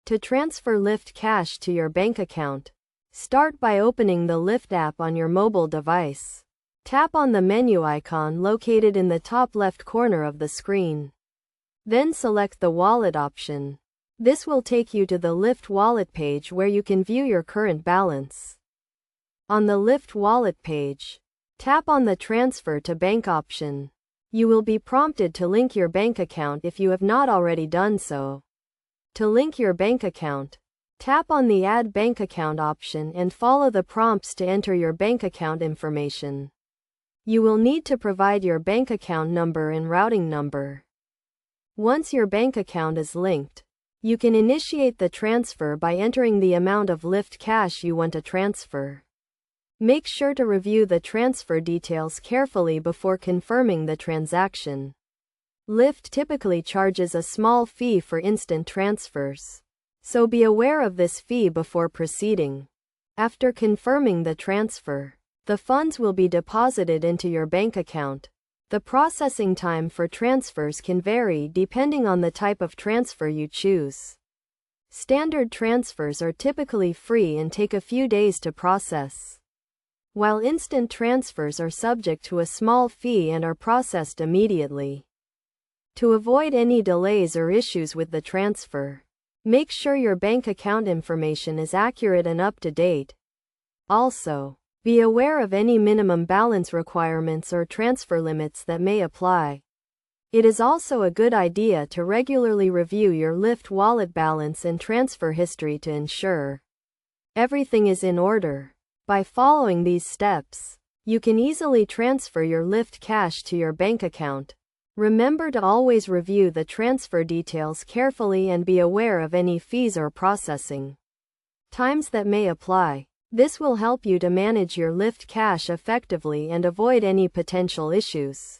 To transfer Lyft cash to your bank account, start by opening the Lyft app on your mobile device. Tap on the menu icon located in the top left corner of the screen. Then select the wallet option. This will take you to the Lyft wallet page where you can view your current balance. On the Lyft wallet page, tap on the Transfer to Bank option. You will be prompted to link your bank account if you have not already done so. To link your bank account, tap on the Add Bank Account option and follow the prompts to enter your bank account information. You will need to provide your bank account number and routing number. Once your bank account is linked, you can initiate the transfer by entering the amount of Lyft cash you want to transfer. Make sure to review the transfer details carefully before confirming the transaction. Lyft typically charges a small fee for instant transfers, so be aware of this fee before proceeding. After confirming the transfer, the funds will be deposited into your bank account. The processing time for transfers can vary depending on the type of transfer you choose. Standard transfers are typically free and take a few days to process, while instant transfers are subject to a small fee and are processed immediately. To avoid any delays or issues with the transfer, make sure your bank account information is accurate and up to date. Also, be aware of any minimum balance requirements or transfer limits that may apply. It is also a good idea to regularly review your Lyft wallet balance and transfer history to ensure everything is in order. By following these steps, you can easily transfer your Lyft cash to your bank account. Remember to always review the transfer details carefully and be aware of any fees or processing times that may apply. This will help you to manage your Lyft cash effectively and avoid any potential issues.